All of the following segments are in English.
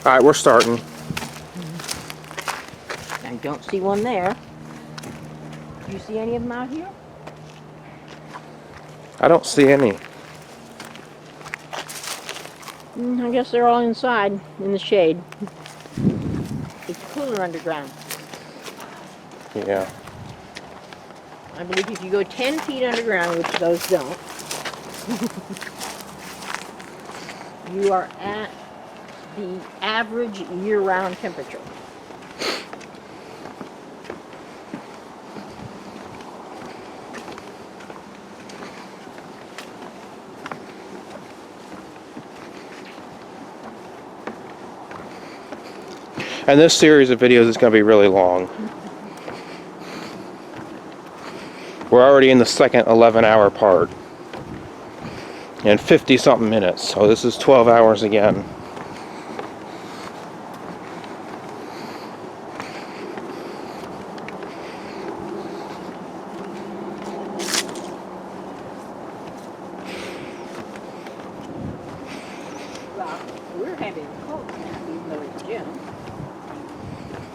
Alright, we're starting. I don't see one there. Do you see any of them out here? I don't see any. I guess they're all inside in the shade. It's cooler underground. Yeah. I believe if you go 10 feet underground, which those don't, you are at the average year-round temperature. And this series of videos is going to be really long. We're already in the second 11-hour part. And 50-something minutes, so this is 12 hours again. Well, we're having a cold snap, even though it's June,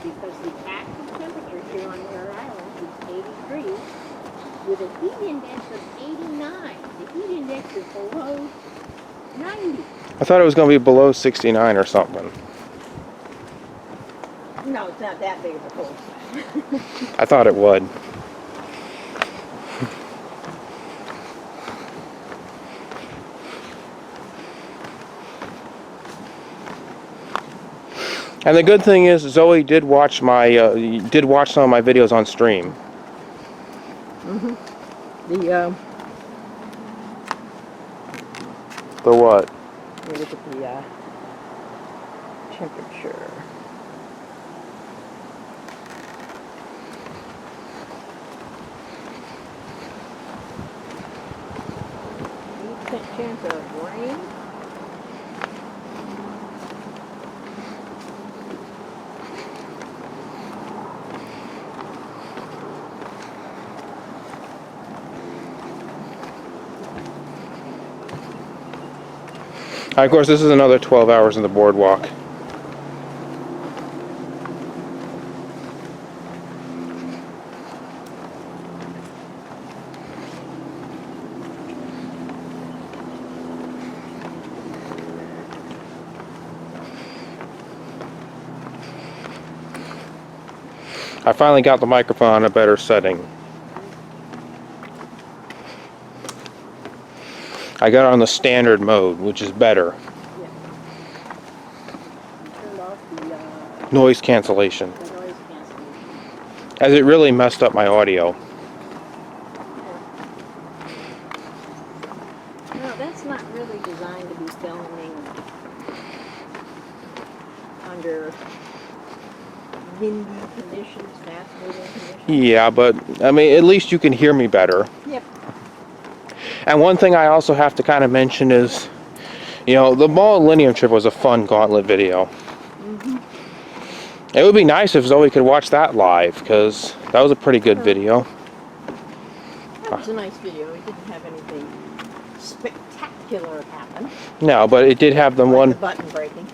because the active temperature here on Muir Island is 80 degrees with a heat index of 89. The heat index is below 90. I thought it was going to be below 69 or something. No, it's not that big of a cold snap. I thought it would. And the good thing is, Zoe did watch some of my videos on stream. The what? Let me look at the temperature. Chance of rain. Of course, this is another 12 hours in the boardwalk. I finally got the microphone on a better setting. I got it on the standard mode, which is better. Yeah. Turned off the Noise cancellation. noise cancellation. As it really messed up my audio. No, that's not really designed to be filming under windy conditions, fast-moving conditions. Yeah, but I mean, at least you can hear me better. Yep. And one thing I also have to kind of mention is, you know, the Millennium Trip was a fun gauntlet video. It would be nice if Zoe could watch that live, because that was a pretty good video. That was a nice video. It didn't have anything spectacular happen. No, but it did have the Like one... the button breaking.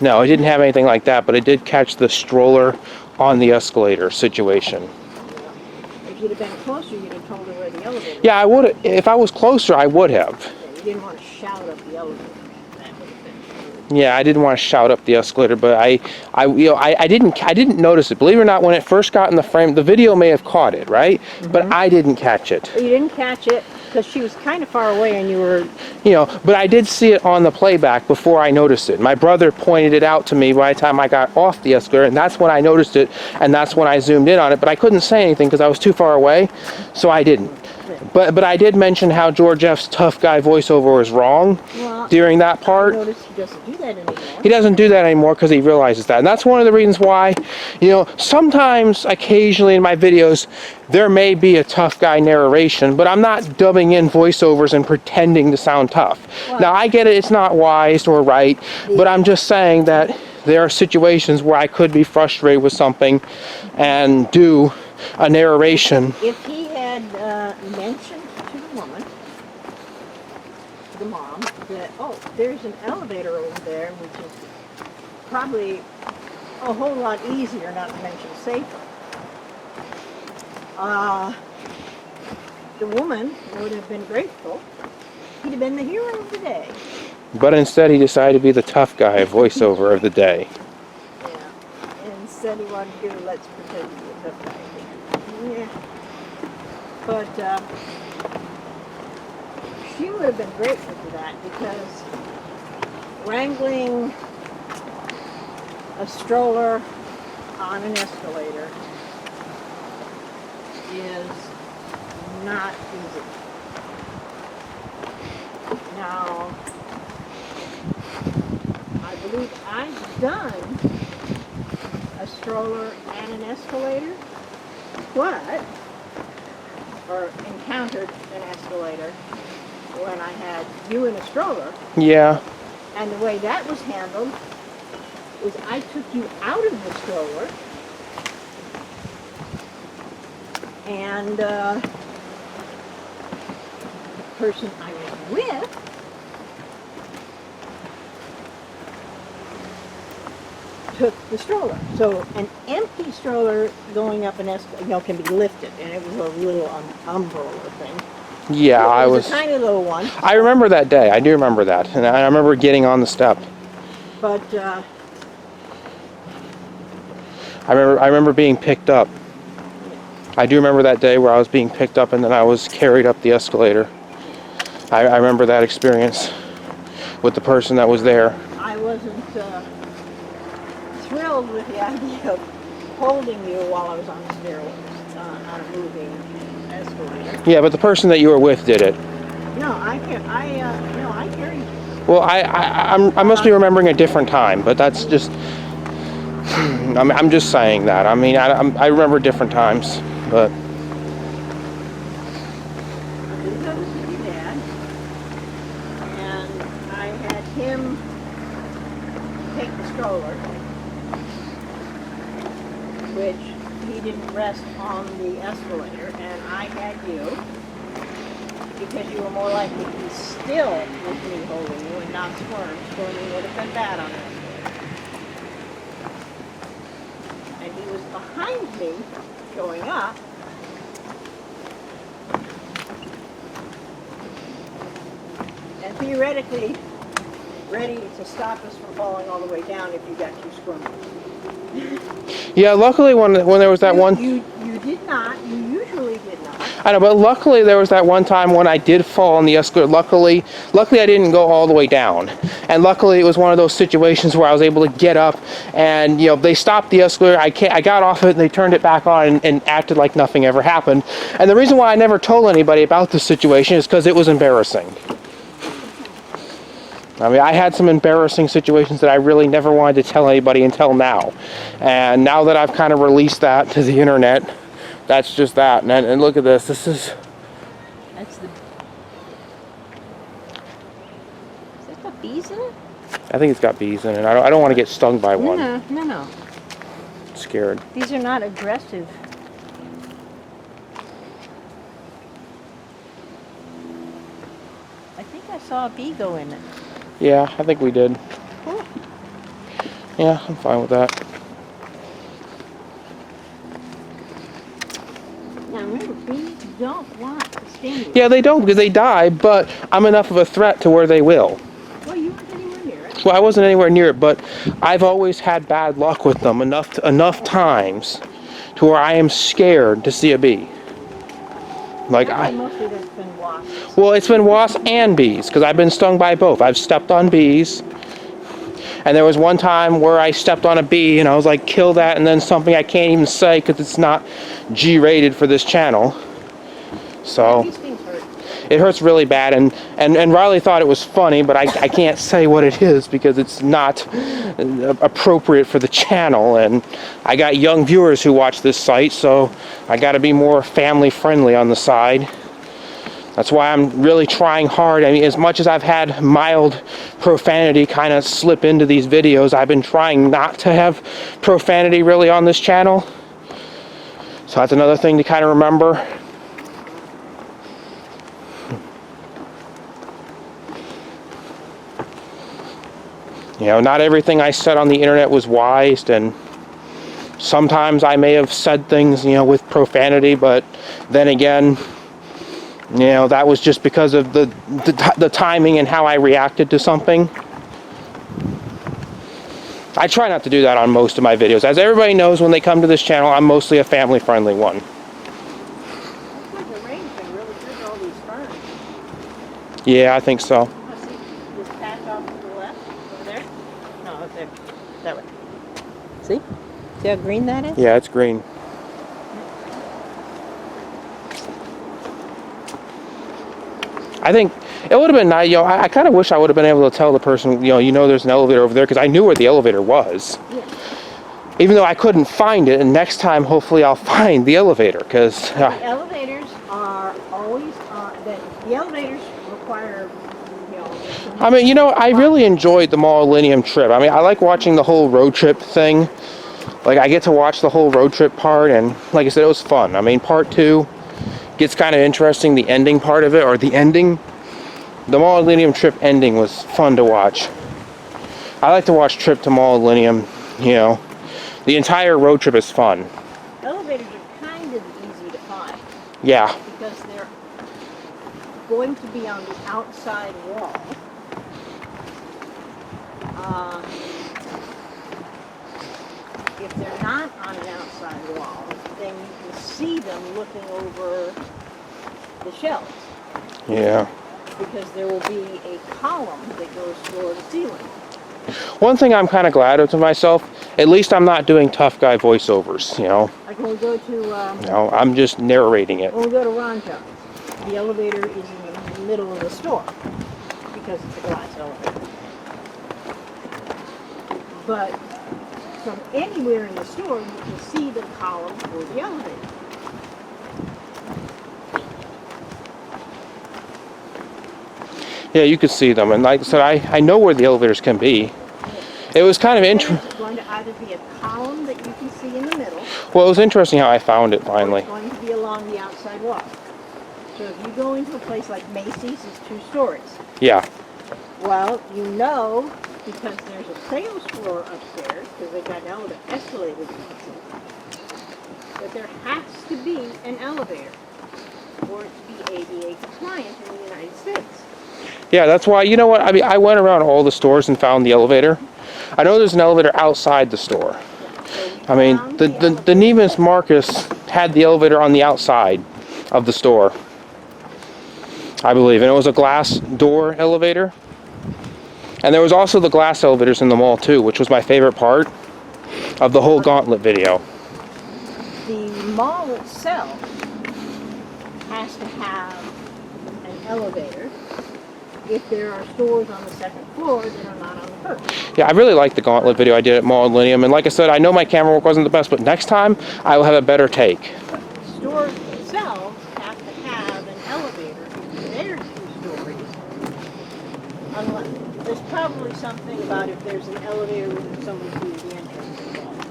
No, it didn't have anything like that, but it did catch the stroller on the escalator situation. If you'd have been closer, you'd have told her where the elevator was. Yeah, I would. If I was closer, I would have. Yeah, you didn't want to shout up the elevator. That would have been... Yeah, I didn't want to shout up the escalator, but I didn't notice it. Believe it or not, when it first got in the frame, the video may have caught it, right? But I didn't catch it. You didn't catch it because she was kind of far away and you were... You know, but I did see it on the playback before I noticed it. My brother pointed it out to me by the time I got off the escalator, and that's when I noticed it, and that's when I zoomed in on it. But I couldn't say anything because I was too far away, so I didn't. But I did mention how George F's tough guy voiceover was wrong during that part. I noticed he doesn't do that anymore. He doesn't do that anymore because he realizes that. And that's one of the reasons why, you know, sometimes, occasionally in my videos, there may be a tough guy narration, but I'm not dubbing in voiceovers and pretending to sound tough. Now, I get it, it's not wise or right, but I'm just saying that there are situations where I could be frustrated with something and do a narration. If he had mentioned to the woman, to the mom, that, oh, there's an elevator over there, which is probably a whole lot easier, not to mention safer. The woman would have been grateful. He'd have been the hero of the day. But instead, he decided to be the tough guy, voiceover of the day. Yeah. And instead he wanted to do let's pretend to be a tough guy. Yeah. But she would have been grateful for that because wrangling a stroller on an escalator is not easy. Now, I believe I've done a stroller and an escalator, or encountered an escalator when I had you in a stroller. Yeah. And the way that was handled was I took you out of the stroller and the person I was with took the stroller. So an empty stroller going up an escalator, can be lifted, and it was a little umbrella thing. Yeah, It was a tiny little one. I remember that day. I do remember that. And I remember getting on the step. But I remember being picked up. I do remember that day where I was being picked up and then I was carried up the escalator. I remember that experience with the person that was there. I wasn't thrilled with the idea of holding you while I was on the stairwells, on a moving escalator. Yeah, but the person that you were with did it. No, I carried you. Well, I must be remembering a different time, but that's just. I'm just saying that. I mean, I remember different times, but. I didn't go to see your dad, and I had him take the stroller, which he didn't rest on the escalator, and I had you, because you were more likely to be still with me holding you and not squirm. Squirming would have been bad on the escalator. And he was behind me going up. And theoretically ready to stop us from falling all the way down if you got too squirmy. Yeah, luckily when there was that one. You did not. You usually did not. I know, but luckily there was that one time when I did fall on the escalator. Luckily I didn't go all the way down, and luckily it was one of those situations where I was able to get up, and they stopped the escalator. I got off it, and they turned it back on and acted like nothing ever happened. And the reason why I never told anybody about this situation is because it was embarrassing. I mean, I had some embarrassing situations that I really never wanted to tell anybody until now, and now that I've kind of released that to the internet. That's just that, and look at this. This is. That's the. Is that got bees in it? I think it's got bees in it. I don't want to get stung by one. No. Scared. These are not aggressive. I think I saw a bee go in it. Yeah, I think we did. Cool. Yeah, I'm fine with that. Now remember, bees don't want to sting you. Yeah, they don't because they die, but I'm enough of a threat to where they will. Well, you weren't anywhere near it. Well, I wasn't anywhere near it, but I've always had bad luck with them enough times to where I am scared to see a bee. Mostly that's been wasps. Well, it's been wasps and bees because I've been stung by both. I've stepped on bees. And there was one time where I stepped on a bee and I was like, kill that, and then something I can't even say because it's not G-rated for this channel. So These things hurt. it hurts really bad, and Riley thought it was funny, but I can't say what it is because it's not appropriate for the channel, and I got young viewers who watch this site, so I got to be more family friendly on the side. That's why I'm really trying hard. I mean, as much as I've had mild profanity kind of slip into these videos, I've been trying not to have profanity really on this channel. So that's another thing to kind of remember. You know, not everything I said on the internet was wise, and sometimes I may have said things, you know, with profanity, but then again, you know, that was just because of the timing and how I reacted to something. I try not to do that on most of my videos. As everybody knows, when they come to this channel, I'm mostly a family-friendly one. Looks like the rain's been really good to all these ferns. Yeah, I think so. Let's see this patch off to the left, over there. No, up there. That way. See? See how green that is? Yeah, it's green. I think it would have been nice, you know, I kind of wish I would have been able to tell the person, you know, there's an elevator over there, because I knew where the elevator was. Yeah. Even though I couldn't find it, and next time, hopefully, I'll find the elevator, because... The elevators are always the elevators require, you know... I mean, you know, I really enjoyed the Millennium trip. I mean, I like watching the whole road trip thing. Like, I get to watch the whole road trip part, and like I said, it was fun. I mean, part 2 gets kind of interesting, the ending part of it, or the ending. The Millennium trip ending was fun to watch. I like to watch Trip to Millennium, you know. The entire road trip is fun. Elevators are kind of easy to find. Yeah. Because they're going to be on the outside wall. If they're not on an outside wall, then you can see them looking over the shelves. Yeah. Because there will be a column that goes floor to ceiling. One thing I'm kind of glad of to myself, at least I'm not doing tough guy voiceovers, you know. Like when we go to No, I'm just narrating it. when we go to Ron John's, the elevator is in the middle of the store because it's a glass elevator. But from anywhere in the store, you can see the column for the elevator. Yeah, you could see them, and like I said, I know where the elevators can be. It was kind of interesting. It's going to either be a column that you can see in the middle, Well, it was interesting how I found it or finally. it's going to be along the outside wall. So if you go into a place like Macy's, it's 2 stories. Yeah. Well, you know, because there's a sales floor upstairs, because they've got escalators, that there has to be an elevator for it to be ADA compliant in the United States. Yeah, that's why, you know what, I mean, I went around all the stores and found the elevator. I know there's an elevator outside the store. So I mean, found the elevator. Neiman's Marcus had the elevator on the outside of the store, I believe, and it was a glass door elevator. And there was also the glass elevators in the mall too, which was my favorite part of the whole Gauntlet video. The mall itself has to have an elevator if there are stores on the second floor that are not on the first. Yeah, I really liked the Gauntlet video I did at Millennium, and like I said, I know my camera work wasn't the best, but next time I will have a better take. Stores themselves have to have an elevator if they're 2 stories. Unless, there's probably something about if there's an elevator with someone through the entrance involved.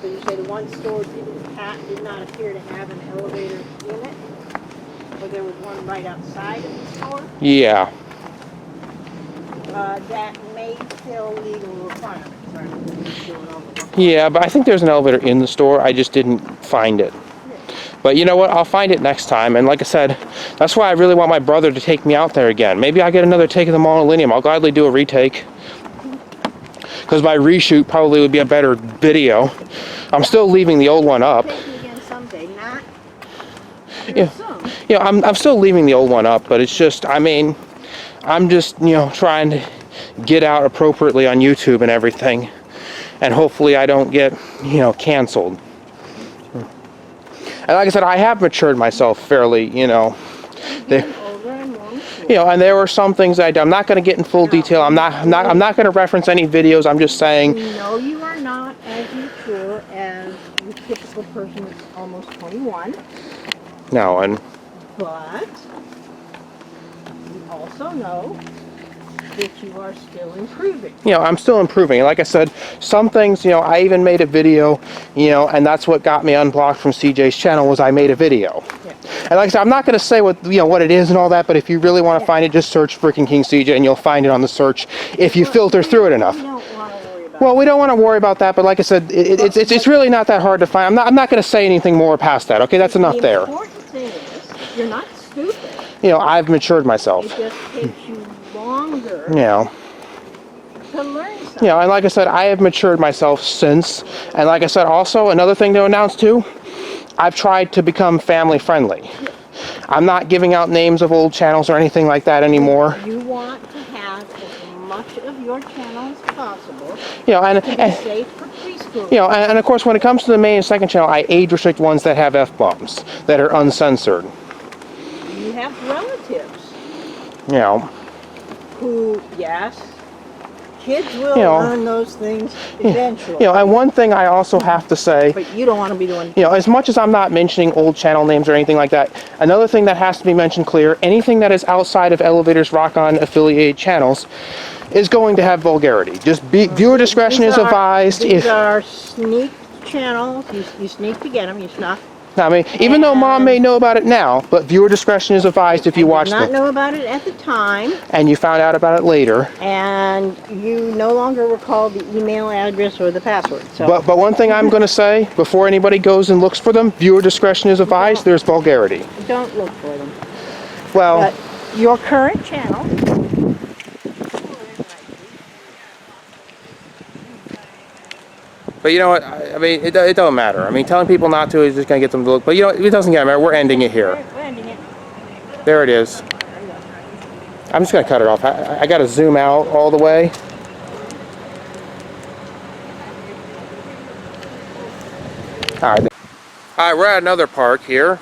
So you say the one store did not appear to have an elevator in it? Or there was one right outside of the store? Yeah. That may still legal requirements. Sorry, I'm doing all the work. Yeah, but I think there's an elevator in the store. I just didn't find it. But you know what? I'll find it next time. And like I said, that's why I really want my brother to take me out there again. Maybe I'll get another take of the Millennium. I'll gladly do a retake. Because my reshoot probably would be a better video. I'm still leaving the old one up. Take it again someday, not Yeah. soon. You know, I'm still leaving the old one up, but it's just, I mean, I'm just, you know, trying to get out appropriately on YouTube and everything. And hopefully I don't get, you know, canceled. And like I said, I have matured myself fairly, you know. Getting older and more mature. You know, and there were some things I'm not going to get in full detail. I'm not going to reference any videos. I'm just saying. No, you are not as mature as the typical person that's almost 21, No, and but you also know that you are still improving. you know, I'm still improving. And like I said, some things, you know, I even made a video, you know, and that's what got me unblocked from CJ's channel was I made a video. Yeah. And like I said, I'm not going to say what what it is and all that, but if you really want to find it, just search freaking King CJ and you'll find it on the search if you filter through it enough. We don't want to worry about Well, we don't want to worry about that, but like I said, it's really not that hard to find. I'm not going to say anything more past that. Okay, that's enough there. The important thing is, you're not stupid. I've matured myself. It just takes you longer Yeah. to learn something. And like I said, I have matured myself since. And like I said, also another thing to announce too, I've tried to become family friendly. I'm not giving out names of old channels or anything like that anymore. You want to have as much of your channel as possible And to be safe for preschool. and of course, when it comes to the main and second channel, I age restrict ones that have F-bombs, that are uncensored. You have relatives who, yes, kids will learn those things eventually. And one thing I also have to say, But you don't want to be the one. as much as I'm not mentioning old channel names or anything like that, another thing that has to be mentioned clear, anything that is outside of Elevators Rock On affiliated channels is going to have vulgarity. Just viewer discretion is advised. These are sneak channels. You sneak to get them. You snuff. I mean, even though Mom may know about it now, but viewer discretion is advised if you watch Did not know about it at the time, and you found out about it later. and you no longer recall the email address or the password. So, But one thing I'm going to say, before anybody goes and looks for them, viewer discretion is advised, there's vulgarity. don't look for them. Well, But your current channel. but you know what, I mean, it don't matter. I mean, telling people not to is just going to get them to look. But it doesn't matter. We're ending it here. We're ending it. There it is. I'm just going to cut it off. I got to zoom out all the way. Alright, we're at another park here.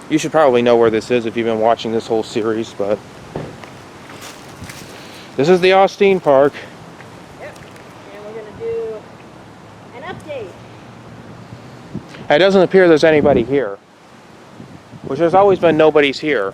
You should probably know where this is if you've been watching this whole series, but this is the Austin Park. Yep. And we're going to do an update. It doesn't appear there's anybody here, which there's always been nobody's here.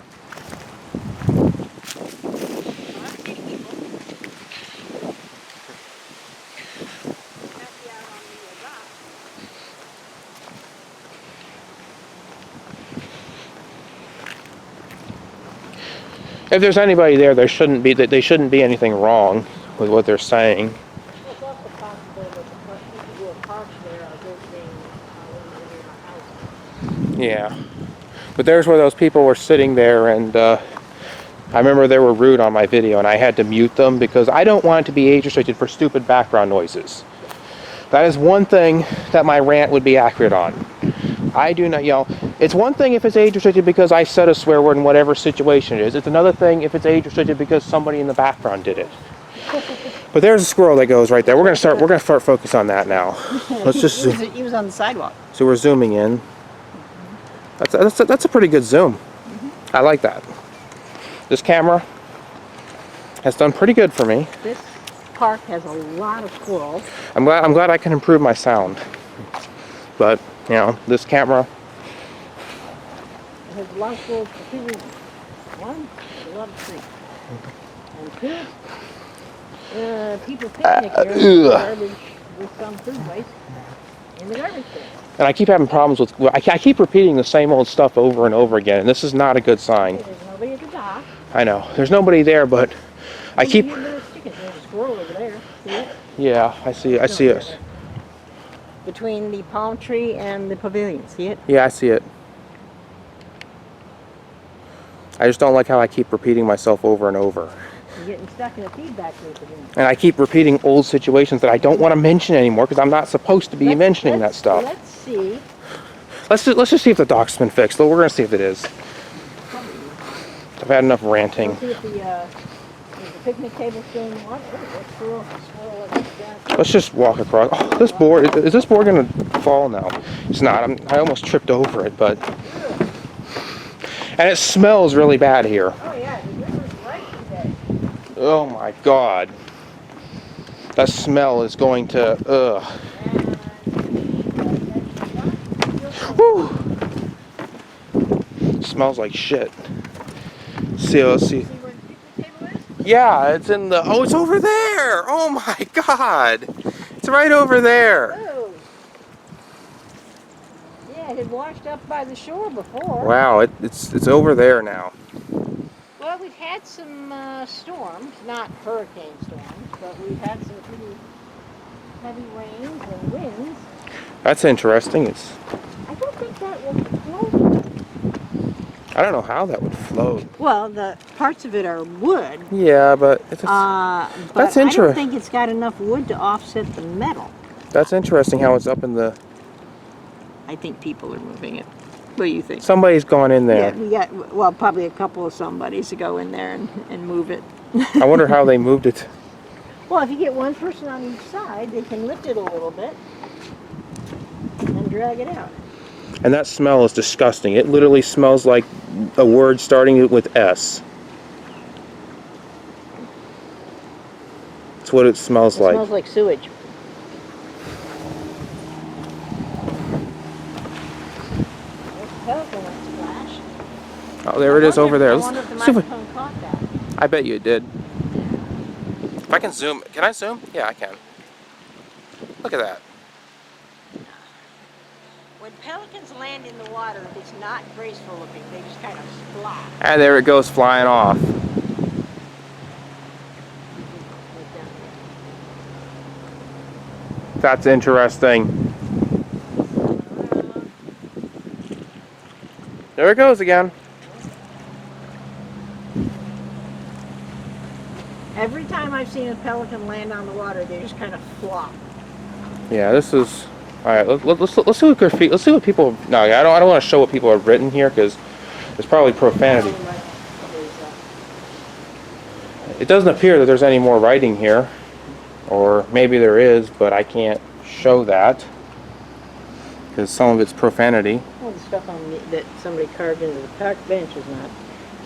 If there's anybody there, there shouldn't be anything wrong with what they're saying. It's also possible that the people who are parked there are visiting one of the nearby houses. Yeah, but there's where those people were sitting there, and I remember they were rude on my video, and I had to mute them because I don't want it to be age restricted for stupid background noises. That is one thing that my rant would be accurate on. I do not, it's one thing if it's age restricted because I said a swear word in whatever situation it is. It's another thing if it's age restricted because somebody in the background did it. But there's a squirrel that goes right there. We're gonna start focus on that now. Let's just zoom. He was on the sidewalk. So we're zooming in. That's a pretty good zoom. I like that. This camera has done pretty good for me. This park has a lot of squirrels. I'm glad I can improve my sound. But this camera. It has a lot of squirrels for two reasons. One, they love the trees. And two, people picnic here with garbage with some food waste in the garbage bin. And I keep having problems with. I keep repeating the same old stuff over and over again, and this is not a good sign. There's nobody at the dock. I know. There's nobody there, but I keep. There's a squirrel over there. See it? Yeah, I see it. Between the palm tree and the pavilion. See it? Yeah, I see it. I just don't like how I keep repeating myself over and over. You're getting stuck in a feedback loop again. And I keep repeating old situations that I don't want to mention anymore because I'm not supposed to be mentioning that stuff. Let's see. Let's just see if the dock's been fixed. We're gonna see if it is. I've had enough ranting. Let's see if the picnic table's still in the water. Squirrel down. Let's just walk across. Oh, this board, is this board gonna fall now? It's not. I almost tripped over it, but. And it smells really bad here. Oh yeah, the river's right today. Oh my God. That smell is going to, ugh. Woo! Smells like shit. Let's see. Where the picnic table is? Yeah, it's in the, oh, it's over there! Oh my God! It's right over there. Oh. Yeah, it had washed up by the shore before. Wow, it's over there now. Well, we've had some storms, not hurricane storms, but we've had some pretty heavy rains and winds. That's interesting. I don't think that will float. I don't know how that would float. Well, the parts of it are wood. Yeah, but it's But that's I don't interesting. think it's got enough wood to offset the metal. That's interesting how it's up in the. I think people are moving it. What do you think? Somebody's gone in there. Yeah, we got, well, probably a couple of somebodies to go in there and move it. I wonder how they moved it. Well, if you get one person on each side, they can lift it a little bit and drag it out. And that smell is disgusting. It literally smells like a word starting with S. That's what it smells It like. smells like sewage. Pelican went splash. Oh, there it is over there. I Let's wonder if the see if microphone caught that. I bet you it did. If I can zoom, can I zoom? Yeah, I can. Look at that. When pelicans land in the water, it's not graceful looking. They just kind of splash. And there it goes flying off. That's interesting. There it goes again. Every time I've seen a pelican land on the water, they just kind of flop. Yeah, this is. All right, let's see what graffiti. Let's see what people. No, I don't want to show what people have written here because there's probably profanity. It doesn't appear that there's any more writing here, or maybe there is, but I can't show that because some of it's profanity. Well, the stuff on that somebody carved into the park bench is not.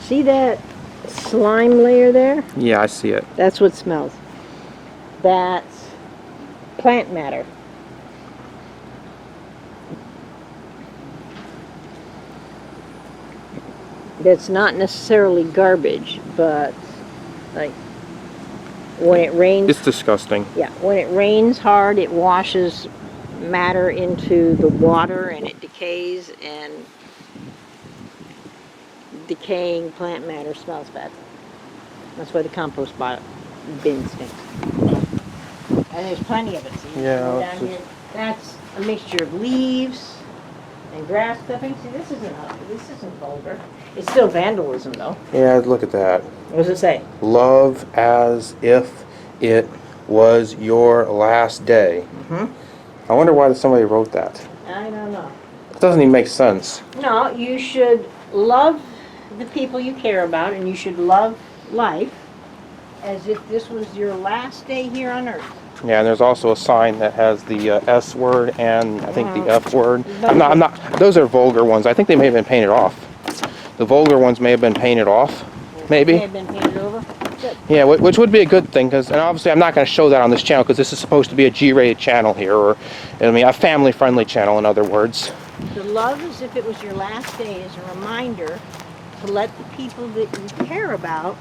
See that slime layer there? Yeah, I see it. That's what smells. That's plant matter. That's not necessarily garbage, but like when it rains. It's disgusting. Yeah, when it rains hard, it washes matter into the water and it decays, and decaying plant matter smells bad. That's why the compost bin stinks. And there's plenty of it. See, Yeah, down it's here. That's a mixture of leaves and grass clippings. See, this isn't vulgar. It's still vandalism, though. Yeah, look at that. What does it say? Love as if it was your last day. I wonder why somebody wrote that. I don't know. It doesn't even make sense. No, you should love the people you care about, and you should love life as if this was your last day here on Earth. Yeah, and there's also a sign that has the S word and I think the F word. I'm not. Those are vulgar ones. I think they may have been painted off. The vulgar ones may have been painted off. Maybe. They have been painted over. Good. Yeah, which would be a good thing, because, and obviously I'm not going to show that on this channel because this is supposed to be a G-rated channel here, or I mean a family-friendly channel, in other words. To love as if it was your last day is a reminder to let the people that you care about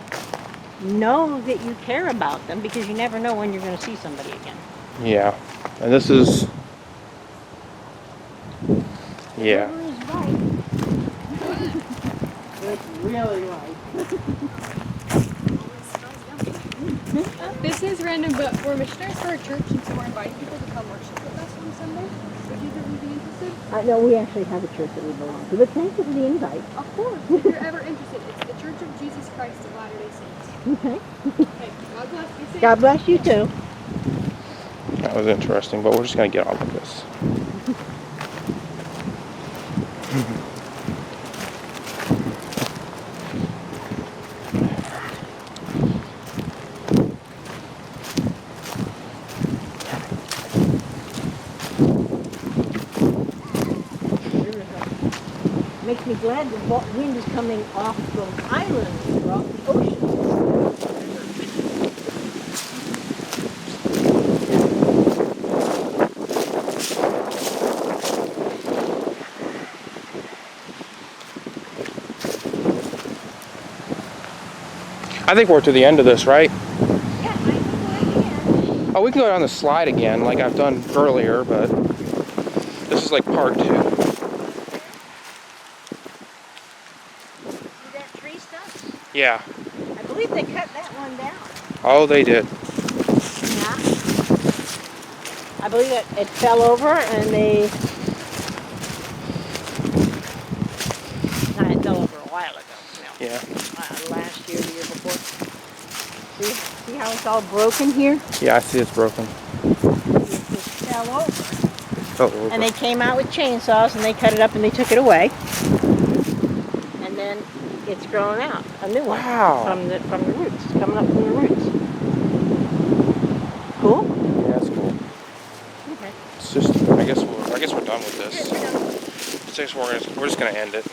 know that you care about them, because you never know when you're going to see somebody again. Yeah, and this is. Yeah. Whoever is right. It's really right. This is random, but we're missionaries for a church, and so we're inviting people to come worship with us on Sunday. Would you be interested? No, we actually have a church that we belong to, but thank you for the invite. Of course, if you're ever interested. It's the Church of Jesus Christ of Latter-day Saints. Okay. Okay, God bless you. God bless you too. That was interesting, but we're just going to get on with this. Makes me glad the wind is coming off those islands or off the ocean. I think we're to the end of this, right? Yeah, I know. Oh, we can go down the slide again like I've done earlier, but this is like part 2. Yeah. I believe they cut that one down. Oh, they did. Yeah. I believe that it fell over and they. It fell over a while ago. No. Yeah. Last year, the year before. See how it's all broken here? Yeah, I see it's broken. It just fell over. Fell over. And they came out with chainsaws and they cut it up and they took it away. And then it's growing out a new one. Wow. From the roots. It's coming up from the roots. Cool? Yeah, that's cool. Okay. It's just, I guess we're done with this. Good, we're done. We're just gonna end it.